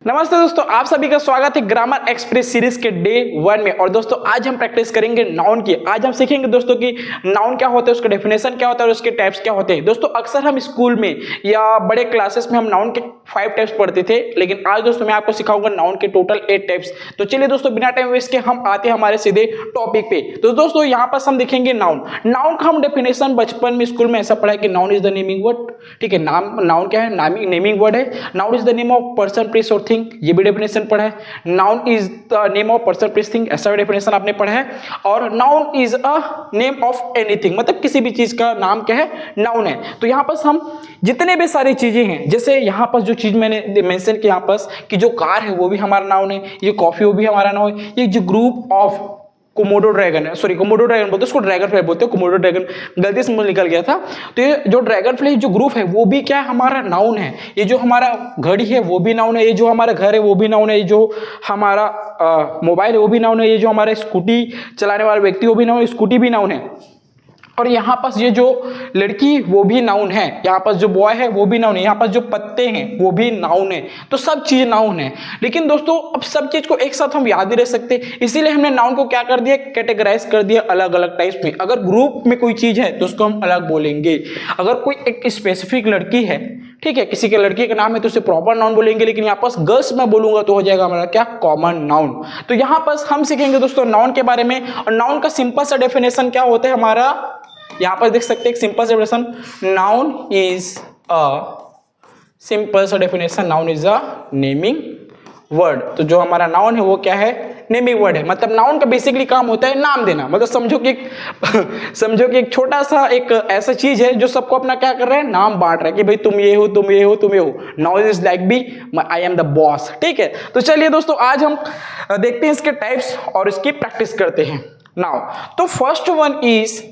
नमस्ते दोस्तों, आप सभी का स्वागत है ग्रामर एक्सप्रेस सीरीज के डे 1 में। और दोस्तों आज हम प्रैक्टिस करेंगे नाउन की। आज हम सीखेंगे दोस्तों कि नाउन क्या होता है, उसका डेफिनेशन क्या होता है और उसके टाइप्स क्या होते हैं। दोस्तों अक्सर हम स्कूल में या बड़े क्लासेस में हम नाउन के 5 टाइप्स पढ़ते थे, लेकिन आज दोस्तों मैं आपको सिखाऊंगा नाउन के टोटल 8 टाइप्स। तो चलिए दोस्तों बिना टाइम वेस्ट के हम आते हैं हमारे सीधे टॉपिक पे। तो दोस्तों यहाँ पर हम देखेंगे नाउन का हम डेफिनेशन बचपन में स्कूल में ऐसा पढ़ा है कि noun is the naming word. ठीक है, नाउन क्या है? नेमिंग वर्ड है। Noun is the name of person place और थिंग, ये भी डेफिनेशन पढ़ा है। Noun is the name of person place thing, ऐसा भी डेफिनेशन आपने पढ़ा है। और noun is a name of anything, मतलब किसी भी चीज का नाम क्या है? नाउन है। तो यहाँ पर हम जितने भी सारी चीजें हैं, जैसे यहाँ पर जो चीज मैंने मेंशन किया यहाँ पर कि जो कार है वो भी हमारा नाउन है, ये कॉफी वो भी हमारा नाउन है, ये जो ग्रुप ऑफ कोमोडो ड्रैगन है, सॉरी कोमोडो ड्रैगन बोलते हैं उसको, ड्रैगन फ्लाई बोलते हैं, कोमोडो ड्रैगन गलती से मुंह निकल गया था। तो ये जो ड्रैगन फ्लाई जो ग्रुप है वो भी क्या है? हमारा नाउन है। ये जो हमारा घड़ी है वो भी नाउन है, ये जो हमारा घर है वो भी नाउन है, ये जो हमारा मोबाइल है वो भी नाउन है, ये जो हमारा स्कूटी चलाने वाला व्यक्ति वो भी नाउन है, स्कूटी भी नाउन है। और यहाँ पास ये जो लड़की वो भी नाउन है, यहाँ पास जो बॉय है वो भी नाउन है, यहाँ पास जो पत्ते हैं वो भी नाउन है। तो सब चीज नाउन है। लेकिन दोस्तों अब सब चीज को एक साथ हम याद नहीं रख सकते, इसीलिए हमने नाउन को क्या कर दिया? कैटेगराइज कर दिया अलग अलग टाइप्स में। अगर ग्रुप में कोई चीज है तो उसको हम अलग बोलेंगे। अगर कोई एक स्पेसिफिक लड़की है, ठीक है, किसी के लड़की का नाम है तो उसे प्रॉपर नाउन बोलेंगे, लेकिन यहाँ पास गर्ल्स में बोलूंगा तो हो जाएगा हमारा क्या? Common noun. तो यहाँ पास हम सीखेंगे दोस्तों नाउन के बारे में। और नाउन का सिंपल सा डेफिनेशन क्या होता है हमारा, यहां पर देख सकते हैं एक सिंपल सा definition, noun is a simple सा definition, noun is a naming word. तो जो हमारा नाउन है वो क्या है? नेमिंग वर्ड है। मतलब नाउन का बेसिकली काम होता है नाम देना। मतलब समझो कि एक छोटा सा एक ऐसा चीज है जो सबको अपना क्या कर रहा है? नाम बांट रहा है कि भाई तुम ये हो, तुम ये हो, तुम ये हो। Noun is like be I am the boss. ठीक है, तो चलिए दोस्तों आज हम देखते हैं इसके टाइप्स और इसकी प्रैक्टिस करते हैं। नाउ तो first one is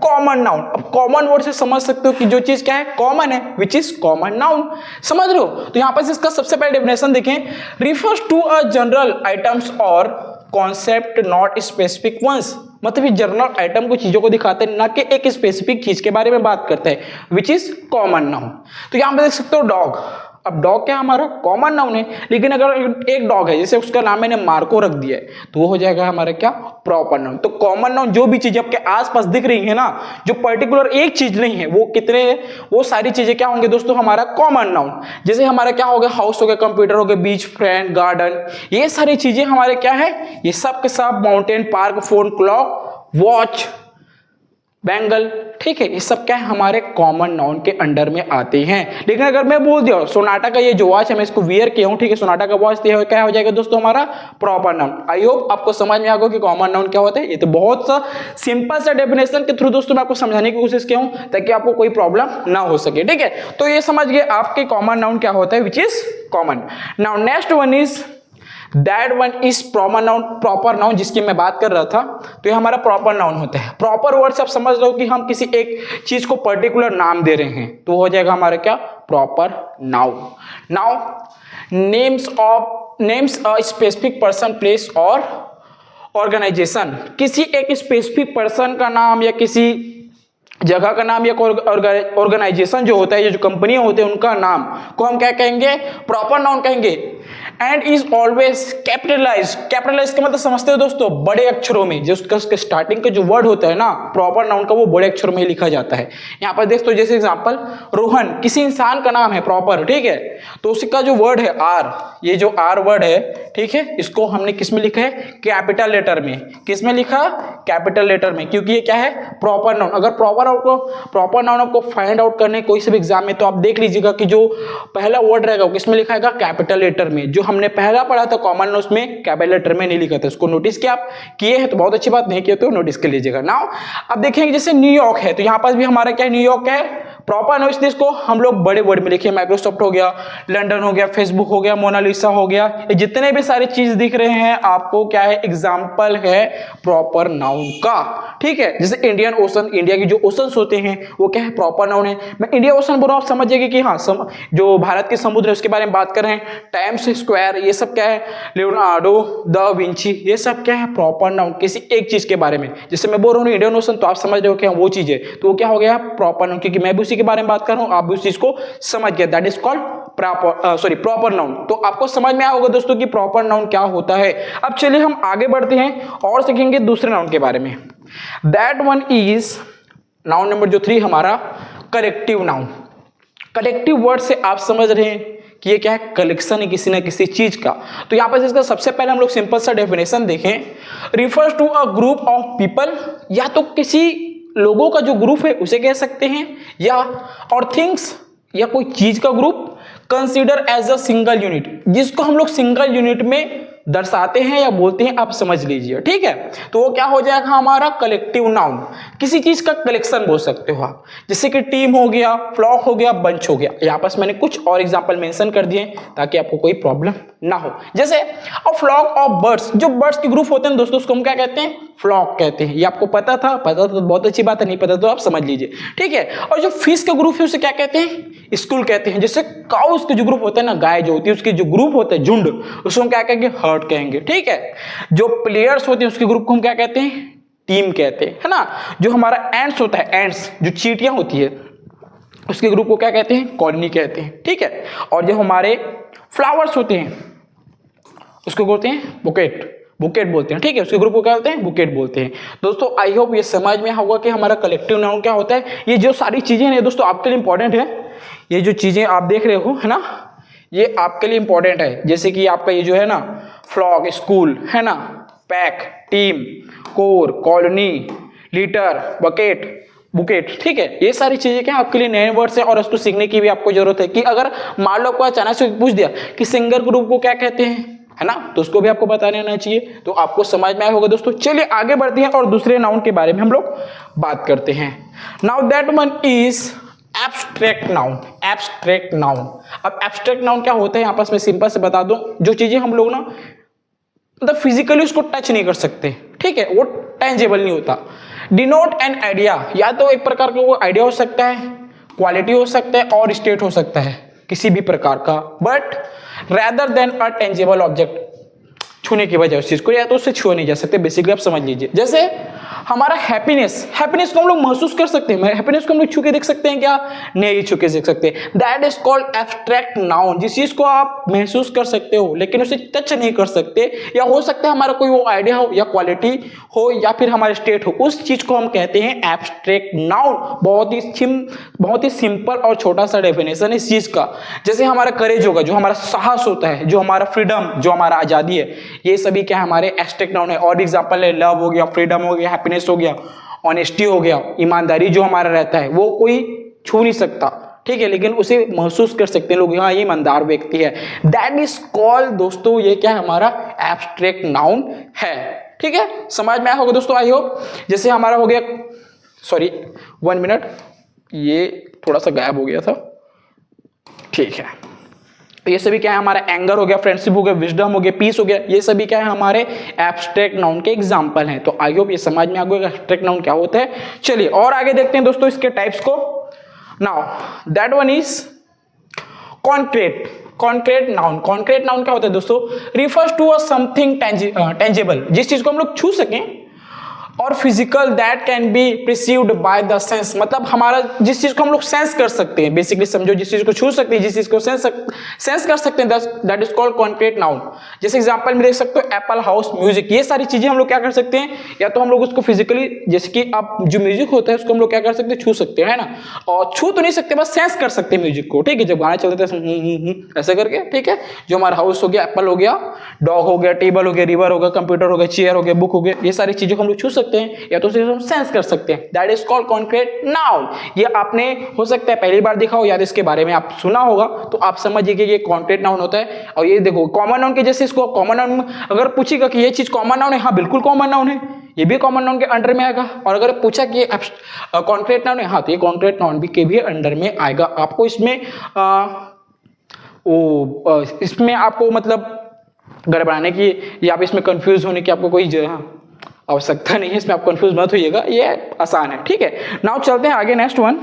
common noun. अब कॉमन वर्ड से समझ सकते हो कि जो चीज क्या है? कॉमन है, विच इज कॉमन नाउन। समझ रहे हो? तो यहां पर इसका सबसे पहले डेफिनेशन देखें, refers to a general items और कॉन्सेप्ट नॉट स्पेसिफिक वंस। मतलब ये जनरल आइटम को, चीजों को दिखाते हैं, ना कि एक स्पेसिफिक चीज के बारे में बात करते हैं, विच इज कॉमन नाउन। तो यहां पर देख सकते हो डॉग। अब डॉग क्या हमारा? कॉमन नाउन है। लेकिन अगर एक डॉग है, जैसे उसका नाम मैंने मार्को रख दिया है, तो वो हो जाएगा हमारा क्या? Proper noun. तो कॉमन नाउन जो भी चीजें आपके आसपास दिख रही है ना, जो पर्टिकुलर एक चीज नहीं है, वो कितने, वो सारी चीजें क्या होंगे दोस्तों? हमारा कॉमन नाउन। जैसे हमारा क्या हो गया? हाउस हो गया, कंप्यूटर हो गया, बीच, फ्रेंड, गार्डन, ये सारी चीजें हमारे क्या है? ये सब के सब, mountain, park, phone, clock, watch, bangle, ठीक है, ये सब क्या है? हमारे कॉमन नाउन के अंडर में आते हैं। लेकिन अगर मैं बोल दिया सोनाटा का ये जो वॉच है मैं इसको वियर किया हूं, ठीक है, सोनाटा का वॉच, तो क्या हो जाएगा दोस्तों? हमारा प्रॉपर नाउन। आई होप आपको समझ में आ गया कि कॉमन नाउन क्या होता है। ये तो बहुत सा सिंपल सा डेफिनेशन के थ्रू दोस्तों मैं आपको समझाने की कोशिश किया हूं ताकि आपको कोई प्रॉब्लम ना हो सके। ठीक है, तो ये समझ गए आपके कॉमन नाउन क्या होता है, which is common. Now next one is that one is proper noun. Proper noun जिसकी मैं बात कर रहा था, तो ये हमारा प्रॉपर नाउन होता है। प्रॉपर वर्ड से आप समझ रहे हो कि हम किसी एक चीज को पर्टिकुलर नाम दे रहे हैं, तो हो जाएगा हमारा क्या? Proper noun. Now names a specific person, place और ऑर्गेनाइजेशन। किसी एक स्पेसिफिक पर्सन का नाम या किसी जगह का नाम या ऑर्गेनाइजेशन जो होता है, ये जो कंपनी होते हैं उनका नाम को हम क्या कहेंगे? प्रॉपर नाउन कहेंगे। And is always capitalize. Capitalize का मतलब समझते हो दोस्तों? बड़े अक्षरों में। जो उसका स्टार्टिंग का जो वर्ड होता है ना प्रॉपर नाउन का, वो बड़े अक्षरों में लिखा जाता है। यहाँ पर देख तो जैसे एग्जांपल, रोहन किसी इंसान का नाम है प्रॉपर, ठीक है, तो उसका जो वर्ड है आर, ये जो आर वर्ड है, ठीक है, इसको हमने किस में लिखा है? कैपिटल लेटर में। किस में लिखा? कैपिटल लेटर में, क्योंकि ये क्या है? Proper noun. अगर प्रॉपर नाउन आपको फाइंड आउट करने कोई से भी एग्जाम में, तो आप देख लीजिएगा कि जो पहला वर्ड रहेगा किसमें लिखा है? कैपिटल लेटर में। जो हमने पहला पढ़ा था कॉमन नाउन में कैपिटल लेटर में नहीं लिखा था। उसको नोटिस किया आप? किए हैं तो बहुत अच्छी बात, नहीं किए तो नोटिस कर लीजिएगा। नाउ अब देखेंगे जैसे न्यूयॉर्क है, तो यहाँ पास भी हमारा क्या है? न्यूयॉर्क है प्रॉपर नाउन। इसको हम लोग बड़े वर्ड में लिखे, माइक्रोसॉफ्ट हो गया, लंदन हो गया, फेसबुक हो गया, मोनालिसा हो गया, ये जितने भी सारी चीज दिख रहे हैं आपको क्या है? एग्जाम्पल है प्रॉपर नाउन का। ठीक है, जैसे इंडियन ओशन, इंडिया की जो ओशंस होते हैं वो क्या है? प्रॉपर नाउन है। मैं इंडिया ओशन बोल रहा हूं, आप समझिएगा कि हाँ जो भारत के समुद्र है उसके बारे में बात कर रहे हैं। टाइम्स स्क्वायर, ये सब क्या है? लियोनार्डो द विंची, ये सब क्या है? प्रॉपर नाउन, किसी एक चीज के बारे में। जैसे मैं बोल रहा हूँ इंडियन ओशन, तो आप समझ रहे हो कि वो चीज है, तो वो क्या हो गया? प्रॉपर नाउन, क्योंकि मैं भी उसी उसी के बारे में बात कर रहा हूं, आप भी उस चीज को समझ गए, that is called proper noun. तो आपको समझ में आया होगा दोस्तों कि प्रॉपर नाउन क्या होता है। अब चलिए हम आगे बढ़ते हैं और सीखेंगे दूसरे नाउन के बारे में। That one is noun number जो 3 हमारा कलेक्टिव नाउन। कलेक्टिव वर्ड से आप समझ रहे हैं कि ये क्या है, कलेक्शन है किसी ना किसी चीज का। तो यहाँ पर इसका सबसे पहले हम लोग सिंपल सा डेफिनेशन देखें, refers to a group of people, या तो किसी लोगों का जो ग्रुप है उसे कह सकते हैं, या और थिंग्स या कोई चीज का group, consider as a single unit, जिसको हम लोग सिंगल यूनिट में दर्शाते हैं या बोलते हैं, आप समझ लीजिए, ठीक है। तो वो क्या हो जाएगा हमारा कलेक्टिव नाउन, किसी चीज का कलेक्शन बोल सकते हो आप, जैसे कि टीम हो गया, फ्लॉक हो गया, बंच हो गया। यहाँ पर मैंने कुछ और एग्जांपल मेंशन कर दिए ताकि आपको कोई प्रॉब्लम ना हो। जैसे अ फ्लॉक ऑफ बर्ड्स, जो बर्ड्स के ग्रुप होते हैं दोस्तों उसको हम क्या कहते हैं, फ्लॉक कहते हैं। ये आपको पता था तो बहुत अच्छी बात है, नहीं पता तो आप समझ लीजिए, ठीक है। और जो फिश का ग्रुप है उसे क्या कहते हैं, स्कूल कहते हैं। जैसे काउस के जो ग्रुप होते हैं ना, गाय जो होती है उसके जो ग्रुप होते हैं झुंड, उसको हम क्या कहेंगे, हर्ड कहेंगे, ठीक है। जो प्लेयर्स होते हैं उसके ग्रुप को हम क्या कहते हैं, टीम कहते हैं, है ना। जो हमारा एंड्स होता है, एंड्स जो चींटियां होती है उसके ग्रुप को क्या कहते हैं, कॉलोनी कहते हैं, ठीक है। और जो हमारे फ्लावर्स होते हैं उसको बोलते हैं बुकेट, बुकेट बोलते हैं, ठीक है। उसके ग्रुप को क्या बोलते हैं, बुकेट बोलते हैं। दोस्तों आई होप ये समझ में होगा कि हमारा कलेक्टिव नाउन क्या होता है। ये जो सारी चीजें हैं दोस्तों आपके लिए इंपॉर्टेंट है, ये जो चीजें आप देख रहे हो है ना, ये आपके लिए इंपॉर्टेंट है। जैसे कि आपका ये जो है ना, फ्लॉक स्कूल है ना, pack team, core colony, litre, bucket, bouquet, ठीक है। ये सारी चीजें क्या आपके लिए नए वर्ड्स हैं और उसको सीखने की भी आपको जरूरत है कि अगर मान लो आपको अचानक से पूछ दिया कि सिंगर ग्रुप को क्या कहते हैं, है ना, तो उसको भी आपको बताने आना चाहिए। तो आपको समझ में आया होगा दोस्तों। चलिए आगे बढ़ते हैं और दूसरे नाउन के बारे में हम लोग बात करते हैं। Now that one is abstract noun. Abstract noun, अब एब्स्ट्रैक्ट नाउन क्या होता है, आपस में सिंपल से बता दूं, जो चीजें हम लोग ना मतलब फिजिकली उसको टच नहीं कर सकते, ठीक है, वो टेंजेबल नहीं होता। डिनोट एन आइडिया, या तो एक प्रकार का वो आइडिया हो सकता है, क्वालिटी हो सकता है और स्टेट हो सकता है किसी भी प्रकार का, but rather than a tangible object, छूने की वजह उस चीज को, या तो उससे छुआ नहीं जा सकते, बेसिकली आप समझ लीजिए। जैसे हमारा हैप्पीनेस, हैप्पीनेस को हम लोग महसूस कर सकते हैं, हैप्पीनेस को हम लोग छू के देख सकते हैं क्या, नहीं छू के देख सकते। That is called abstract noun, जिस चीज को आप महसूस कर सकते हो लेकिन उसे टच नहीं कर सकते, या हो सकता है हमारा कोई वो आइडिया हो या क्वालिटी हो या फिर हमारे स्टेट हो, उस चीज को हम कहते हैं एब्स्ट्रैक्ट नाउन। बहुत ही सिंपल और छोटा सा डेफिनेशन है इस चीज का। जैसे हमारा करेज होगा, जो हमारा साहस होता है, जो हमारा फ्रीडम, जो हमारा आजादी है, ये सभी क्या हमारे एब्स्ट्रैक्ट नाउन है। और एग्जांपल है, लव हो गया, फ्रीडम हो गया, हैप्पीनेस हो गया, ऑनेस्टी हो गया, ईमानदारी जो हमारा रहता है वो कोई छू नहीं सकता, ठीक है, लेकिन उसे महसूस कर सकते हैं लोग, हाँ ये ईमानदार व्यक्ति है। दैट इज कॉल्ड दोस्तों, ये क्या है हमारा एब्स्ट्रैक्ट नाउन है, ठीक है। समझ में आया होगा दोस्तों आई होप। जैसे हमारा हो गया, सॉरी 1 मिनट, ये थोड़ा सा गायब हो गया था, ठीक है। ये सभी क्या है हमारा एंगर हो गया, फ्रेंडशिप हो गया, विजडम हो गया, पीस हो गया, ये सभी क्या है हमारे एब्स्ट्रैक्ट नाउन के एग्जांपल हैं। तो आई होप ये समझ में आ गया एब्स्ट्रैक्ट नाउन क्या होता है। चलिए और आगे देखते हैं दोस्तों इसके टाइप्स को। Now that one is concrete. Concrete noun, concrete noun क्या होता है दोस्तों, refers to a something tangible, जिस चीज को हम लोग छू सकें, और physical that can be perceived by the sense, मतलब हमारा जिस चीज को हम लोग सेंस कर सकते हैं, बेसिकली समझो जिस चीज को छू सकते हैं, जिस चीज को सेंस कर सकते हैं, that is called concrete noun. जैसे एग्जांपल में देख सकते हो एप्पल, हाउस, म्यूजिक, ये सारी चीजें हम लोग क्या कर सकते हैं, या तो हम लोग उसको फिजिकली, जैसे कि आप जो म्यूजिक होता है उसको हम लोग क्या कर सकते हैं, छू सकते हैं, है ना। और छू तो नहीं सकते, बस सेंस कर सकते हैं म्यूजिक को, ठीक है, जब गाने चलते थे ऐसे करके, ठीक है। जो हमारा हाउस हो गया, एप्पल हो गया, डॉग हो गया, टेबल हो गया, रिवर हो गया, कंप्यूटर हो गया, चेयर हो गया, बुक हो गया, ये सारी चीजों को हम लोग छू सकते हैं या तो उसे हम सेंस कर सकते हैं। That is called concrete noun. ये आपने हो सकता है पहली बार देखा हो, या इसके बारे में आप सुना होगा, तो आप समझिए कि ये कॉन्क्रीट नाउन होता है। और ये देखो कॉमन नाउन के जैसे, इसको कॉमन नाउन अगर पूछेगा कि ये चीज कॉमन नाउन है, हाँ बिल्कुल कॉमन नाउन है, ये भी कॉमन नाउन के अंडर में आएगा। और अगर पूछा कि कॉन्क्रीट नाउन है, हाँ तो ये कॉन्क्रीट नाउन भी के भी अंडर में आएगा। आपको इसमें आपको मतलब गड़बड़ाने की या आप इसमें कंफ्यूज होने की आपको कोई आवश्यकता नहीं है, इसमें आप कंफ्यूज मत होइएगा, ये आसान है, ठीक है। नाउ चलते हैं आगे, नेक्स्ट वन।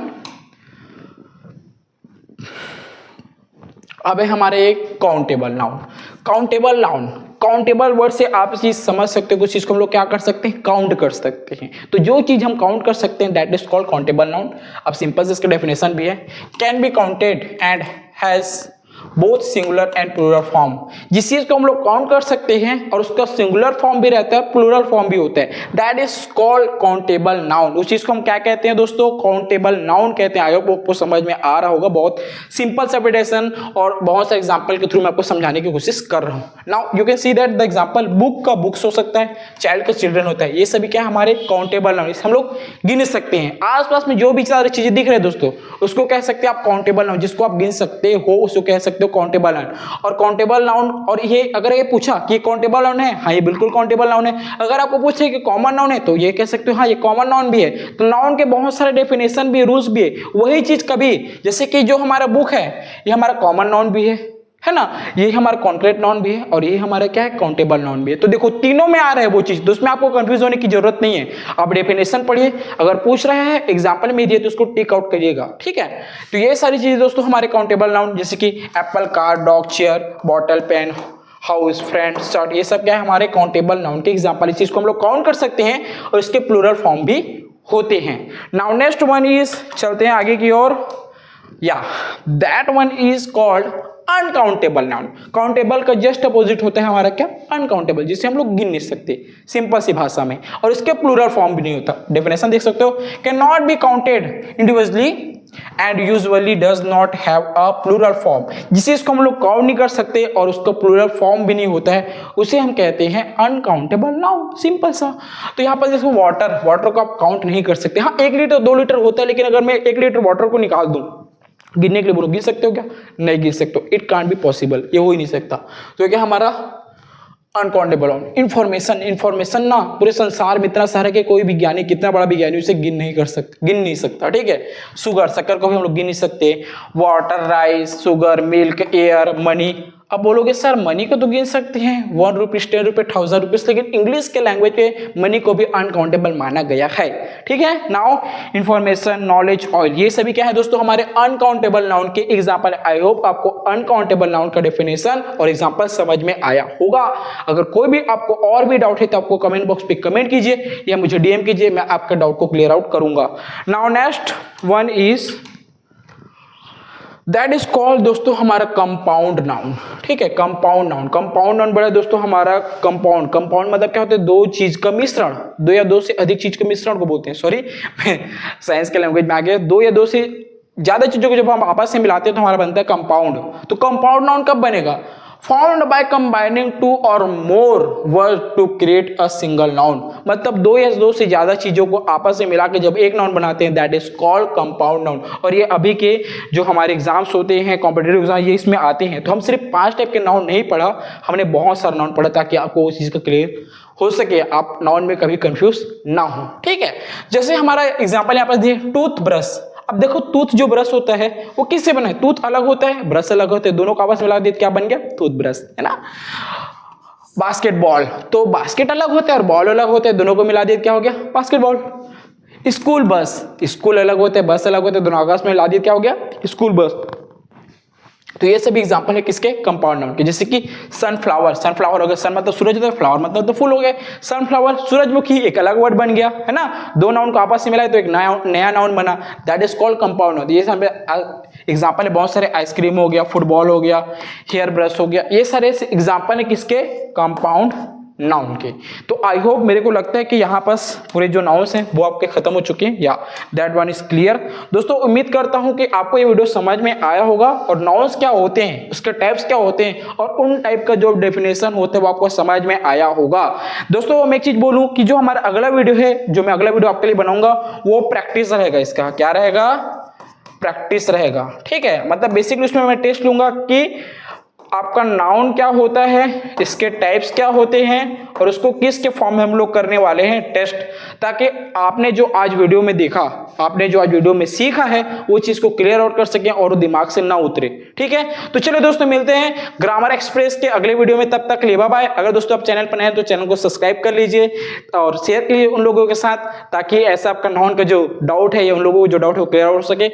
अब है हमारे एक countable noun. Countable noun, countable word से आप चीज समझ सकते हो, कुछ चीज को हम लोग क्या कर सकते हैं, काउंट कर सकते हैं। तो जो चीज हम काउंट कर सकते हैं that is called countable noun. अब सिंपल से इसका डेफिनेशन भी है, can be counted and has both singular and plural form. जिस चीज को हम लोग काउंट कर सकते हैं और उसका सिंगुलर फॉर्म भी रहता है, प्लूरल फॉर्म भी होता है, that is called countable noun. उस चीज को हम क्या कहते हैं दोस्तों, काउंटेबल नाउन कहते हैं। आई होप आपको समझ में आ रहा होगा, बहुत सिंपल सेपरेशन और बहुत से एग्जांपल के थ्रू मैं आपको समझाने की कोशिश कर रहा हूं। Now you can see that the example, book का बुक्स हो सकता है, चाइल्ड का चिल्ड्रन होता है, ये सभी क्या हमारे काउंटेबल नाउन, हम लोग गिन सकते हैं। आसपास में जो भी सारी चीजें दिख रहे हैं दोस्तों, उसको कह सकते हैं आप काउंटेबल नाउन। जिसको आप गिन सकते हो उसको कह सकते हो काउंटेबल नाउन। और काउंटेबल नाउन, और ये अगर ये पूछा कि काउंटेबल नाउन है, हाँ ये बिल्कुल काउंटेबल नाउन है। अगर आपको पूछे कि कॉमन नाउन है तो ये कह सकते हो हाँ ये कॉमन नाउन भी है। तो नाउन के बहुत सारे डेफिनेशन भी है, रूल्स भी है। वही चीज कभी जैसे कि जो हमारा बुक है ये हमारा कॉमन नाउन भी है ना, ये हमारा कॉन्क्रीट नाउन भी है और ये हमारा क्या है, काउंटेबल नाउन भी है। तो देखो तीनों में आ रहा है वो चीज, तो उसमें आपको कंफ्यूज होने की जरूरत नहीं है। आप डेफिनेशन पढ़िए, अगर पूछ रहे हैं एग्जांपल में दिए तो उसको टिक आउट करिएगा, ठीक है। तो ये सारी चीजें दोस्तों हमारे काउंटेबल नाउन, जैसे कि apple, car, dog, chair, bottle, pen, house, friend, shirt, ये सब क्या है हमारे काउंटेबल नाउन के एग्जांपल। इस चीज को हम लोग काउंट कर सकते हैं और इसके प्लूरल फॉर्म भी होते हैं। नाउ नेक्स्ट वन इज, चलते हैं आगे की ओर, या that one is called uncountable noun. Countable का जस्ट अपोजिट होता है हमारा क्या, अनकाउंटेबल, जिसे हम लोग गिन नहीं सकते सिंपल सी भाषा में, और इसके प्लूरल फॉर्म भी नहीं होता। डेफिनेशन देख सकते हो, can not be counted individually and usually does not have a plural form. जिस चीज को हम लोग काउंट नहीं कर सकते और उसका प्लूरल फॉर्म भी नहीं होता है, उसे हम कहते हैं अनकाउंटेबल नाउन, सिंपल सा। तो यहाँ पर जैसे वाटर को आप काउंट नहीं कर सकते। हाँ 1 लीटर 2 लीटर होता है, लेकिन अगर मैं 1 लीटर वाटर को निकाल दूं गिनने के लिए बोलो, गिन सकते हो क्या, नहीं गिन सकते हो, इट कांट बी पॉसिबल, ये हो ही नहीं सकता। तो क्या हमारा अनकाउंटेबल नाउन। इंफॉर्मेशन ना पूरे संसार में इतना सारा कि कोई विज्ञानी, कितना बड़ा विज्ञानी उसे गिन नहीं सकता, ठीक है। शुगर, शक्कर को भी हम लोग गिन नहीं सकते। Water, rice, sugar, milk, air, money. अब बोलोगे सर मनी को तो गिन सकते हैं, 1 रुपीज, 10 रुपए, 1000 रुपीज, लेकिन इंग्लिश के लैंग्वेज पे मनी को भी अनकाउंटेबल माना गया है, ठीक है। नाउ इंफॉर्मेशन, नॉलेज, ऑयल, ये सभी क्या है दोस्तों हमारे अनकाउंटेबल नाउन के एग्जांपल। आई होप आपको अनकाउंटेबल नाउन का डेफिनेशन और एग्जांपल समझ में आया होगा। अगर कोई भी आपको और भी डाउट है तो आपको कमेंट बॉक्स पे कमेंट कीजिए या मुझे डीएम कीजिए, मैं आपका डाउट को क्लियर आउट करूंगा। Now next one is, that is called दोस्तों हमारा कंपाउंड नाउन, ठीक है। कंपाउंड नाउन बड़ा दोस्तों हमारा कंपाउंड मतलब क्या होता है, दो चीज का मिश्रण, 2 या 2 से अधिक चीज के मिश्रण को बोलते हैं। सॉरी साइंस के लैंग्वेज में आ गया, 2 या 2 से ज्यादा चीजों को जब हम आपस में मिलाते हैं तो हमारा बनता है कंपाउंड। तो कंपाउंड नाउन कब बनेगा, formed by combining 2 or more words to create a single noun। मतलब 2 या 2 से ज्यादा चीजों को आपस में मिला के जब एक नाउन बनाते हैं that is called compound noun. और ये अभी के जो हमारे एग्जाम्स होते हैं, कॉम्पिटिटिव एग्जाम, ये इसमें आते हैं। तो हम सिर्फ 5 टाइप के नाउन नहीं पढ़ा, हमने बहुत सारे नाउन पढ़ा ताकि आपको उस चीज का क्लियर हो सके, आप नाउन में कभी कंफ्यूज ना हो, ठीक है। जैसे हमारा एग्जाम्पल यहाँ पर दिए, टूथब्रश। अब देखो टूथ जो ब्रश होता है वो किससे बना है, टूथ अलग होता है, ब्रश अलग होते हैं, दोनों को आपस में मिला दिए क्या बन गया, टूथब्रश, है ना। बास्केटबॉल, तो बास्केट अलग होता है और बॉल अलग होता है, दोनों को मिला दिए क्या हो गया, बास्केटबॉल। स्कूल बस, स्कूल अलग होते हैं, बस अलग होते हैं, दोनों आपस में मिला दिए क्या हो गया, स्कूल बस। तो ये सभी एग्जांपल है किसके, कंपाउंड नाउन के। जैसे कि सनफ्लावर हो गया, सन मतलब सूरज होता है, फ्लावर मतलब तो फूल हो गए। सनफ्लावर, सूरजमुखी, एक अलग वर्ड बन गया, है ना। 2 नाउन को आपस में मिलाए तो एक नया नाउन बना, that is called compound noun. ये एग्जांपल है बहुत सारे, आइसक्रीम हो गया, फुटबॉल हो गया, हेयर ब्रश हो गया, ये सारे एग्जांपल है किसके, कंपाउंड नाउन के। तो आई होप, मेरे को लगता है कि यहाँ पास पूरे जो नाउन्स हैं वो आपके खत्म हो चुके हैं, या दैट वन इज क्लियर। दोस्तों उम्मीद करता हूँ कि आपको ये वीडियो समझ में आया होगा और नाउन्स क्या होते हैं, उसके टाइप्स क्या होते हैं और उन टाइप का जो डेफिनेशन होते हैं वो आपको समझ में आया होगा। दोस्तों मैं एक चीज बोलूँ कि जो हमारा अगला वीडियो है, जो मैं अगला वीडियो आपके लिए बनाऊंगा, वो प्रैक्टिस रहेगा। इसका क्या रहेगा, प्रैक्टिस रहेगा, ठीक है। मतलब बेसिकली उसमें मैं टेस्ट लूंगा कि आपका नाउन क्या होता है, इसके टाइप्स क्या होते हैं और उसको किसके फॉर्म में हम लोग करने वाले हैं टेस्ट, ताकि आपने जो आज वीडियो में देखा, आपने जो आज वीडियो में सीखा है वो चीज को क्लियर आउट कर सकें और दिमाग से ना उतरे, ठीक है। तो चलो दोस्तों मिलते हैं ग्रामर एक्सप्रेस के अगले वीडियो में, तब तक ले बाय बाय। अगर दोस्तों आप चैनल पर नए हैं तो चैनल को सब्सक्राइब कर लीजिए और शेयर कीजिए उन लोगों के साथ, ताकि ऐसा आपका नाउन का जो डाउट है या उन लोगों को जो डाउट है वो क्लियर हो सके।